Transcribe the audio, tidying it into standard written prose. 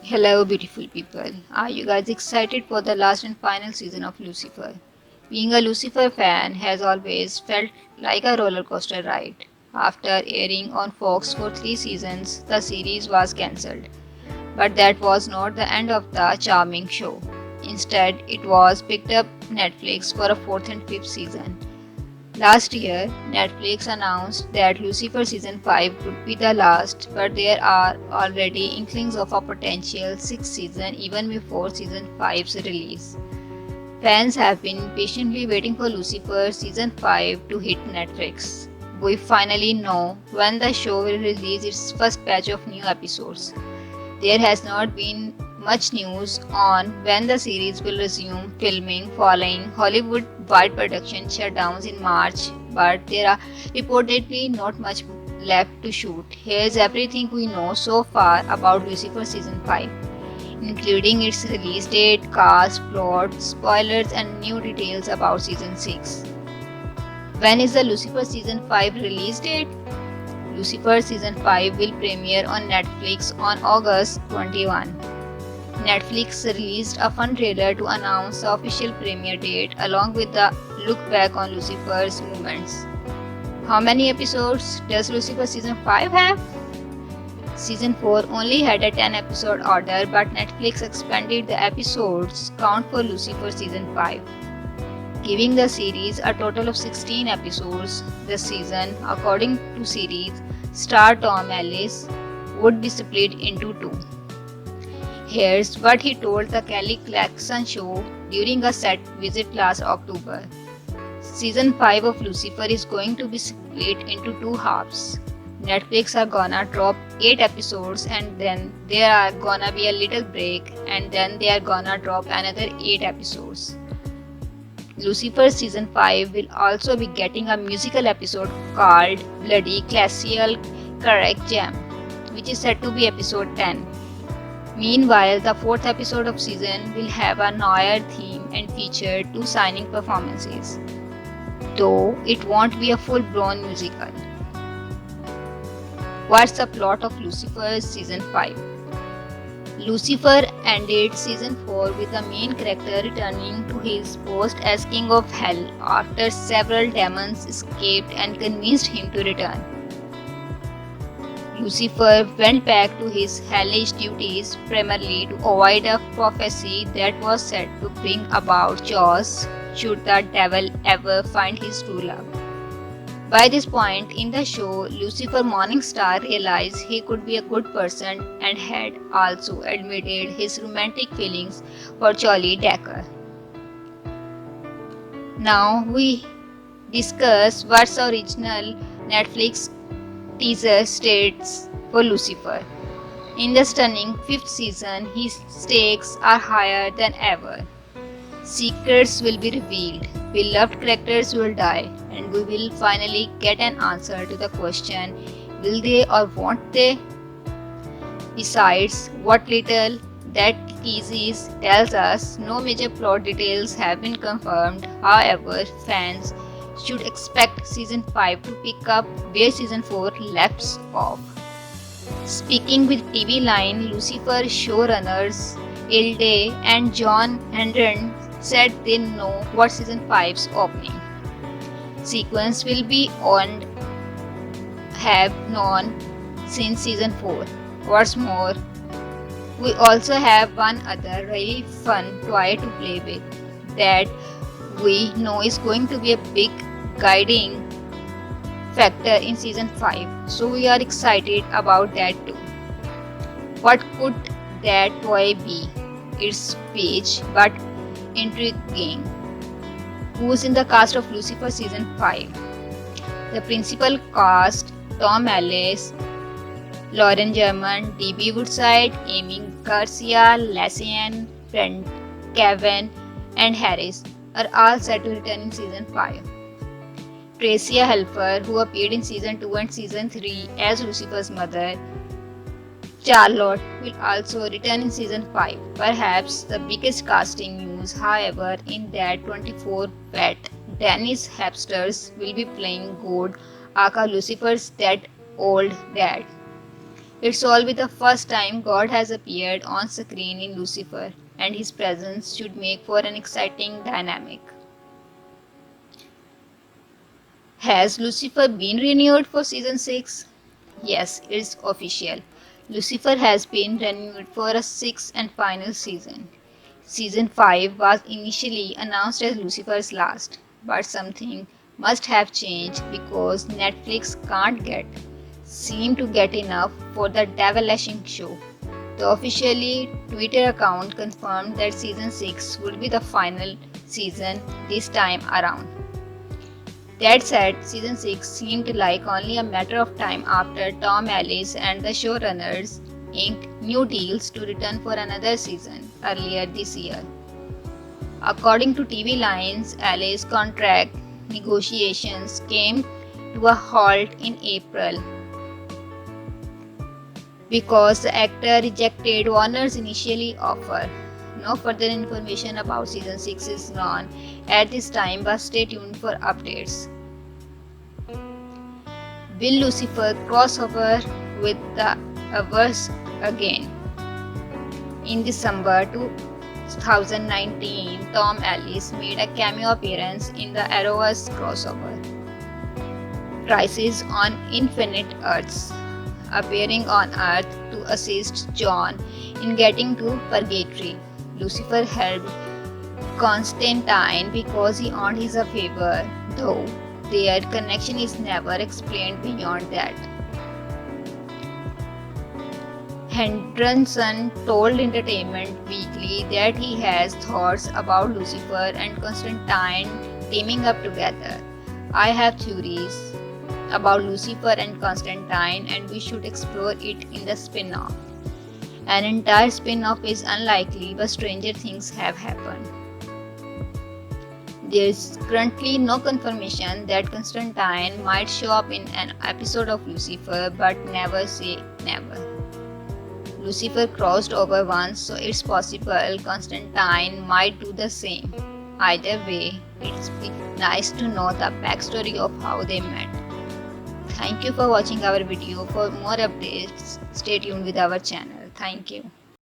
Hello, beautiful people. Are you guys excited for the last and final season of Lucifer? Being a Lucifer fan has always felt like a roller coaster ride. After airing on Fox for 3 seasons, the series was cancelled. But that was not the end of the charming show. Instead, it was picked up Netflix for a fourth and fifth season. Last year, Netflix announced that Lucifer season 5 would be the last, but there are already inklings of a potential sixth season even before season 5's release. Fans have been patiently waiting for Lucifer season 5 to hit Netflix. We finally know when the show will release its first batch of new episodes. There has not been much news on when the series will resume filming following Hollywood-wide production shutdowns in March, but there are reportedly not much left to shoot. Here's everything we know so far about Lucifer season 5, including its release date, cast, plot, spoilers, and new details about season 6. When is the Lucifer season 5 release date? Lucifer season 5 will premiere on Netflix on August 21. Netflix released a fun trailer to announce the official premiere date along with the look back on Lucifer's movements. How many episodes does Lucifer season 5 have? Season 4 only had a 10 episode order, but Netflix expanded the episodes count for Lucifer season 5, giving the series a total of 16 episodes this season. According to series star Tom Ellis, would be split into two. Here's what he told the Kelly Clarkson show during a set visit last October. Season 5 of Lucifer is going to be split into two halves. Netflix are gonna drop 8 episodes and then there are gonna be a little break and then they are gonna drop another 8 episodes. Lucifer season 5 will also be getting a musical episode called Bloody Classical Correct Jam, which is said to be episode 10. Meanwhile, the fourth episode of season will have a noir theme and feature two signing performances, though it won't be a full-blown musical. What's the plot of Lucifer season 5? Lucifer ended season 4 with the main character returning to his post as king of hell after several demons escaped and convinced him to return. Lucifer went back to his hellish duties primarily to avoid a prophecy that was said to bring about chaos should the devil ever find his true love. By this point in the show, Lucifer Morningstar realized he could be a good person and had also admitted his romantic feelings for Charlie Decker. Now we discuss what's the original Netflix teaser states for Lucifer. In the stunning fifth season, his stakes are higher than ever. Secrets will be revealed, beloved characters will die, and we will finally get an answer to the question, will they or won't they? Besides, what little that teases tells us, no major plot details have been confirmed. However, fans should expect season 5 to pick up where season 4 left off. Speaking with TV Line, Lucifer showrunners Ilde and John Hendren said they know what season 5's opening sequence will be and have known since season 4. What's more, we also have one other really fun toy to play with that we know is going to be a big guiding factor in season 5, so we are excited about that too. What could that toy be? It's Page, but intriguing. Who's in the cast of Lucifer season 5? The principal cast: Tom Ellis, Lauren German, D.B. Woodside, Amy Garcia, Lassian, Brent Kevin, and Harris are all set to return in season 5. Tracia Helfer, who appeared in season 2 and season 3 as Lucifer's mother, Charlotte, will also return in season 5. Perhaps the biggest casting news, however, in that 24 vet Dennis Hepsters will be playing God, aka Lucifer's dead old dad. It's all be the first time God has appeared on screen in Lucifer, and his presence should make for an exciting dynamic. Has Lucifer been renewed for season 6? Yes, it's official. Lucifer has been renewed for a sixth and final season. Season 5 was initially announced as Lucifer's last, but something must have changed because Netflix can't seem to get enough for the devilish show. The officially Twitter account confirmed that season 6 would be the final season this time around. That said, season 6 seemed like only a matter of time after Tom Ellis and the showrunners inked new deals to return for another season earlier this year. According to TV Line's, Ellis' contract negotiations came to a halt in April because the actor rejected Warner's initial offer. No further information about season 6 is known at this time, but stay tuned for updates. Will Lucifer cross over with the Avengers again? In December 2019, Tom Ellis made a cameo appearance in the Arrowverse crossover Crisis on Infinite Earths, appearing on Earth to assist John in getting to Purgatory. Lucifer helped Constantine because he earned his favor, though their connection is never explained beyond that. Henderson told Entertainment Weekly that he has thoughts about Lucifer and Constantine teaming up together. I have theories about Lucifer and Constantine, and we should explore it in the spin-off. An entire spin-off is unlikely, but stranger things have happened. There is currently no confirmation that Constantine might show up in an episode of Lucifer, but never say never. Lucifer crossed over once, so it's possible Constantine might do the same. Either way, it's nice to know the backstory of how they met. Thank you for watching our video. For more updates, stay tuned with our channel. Thank you.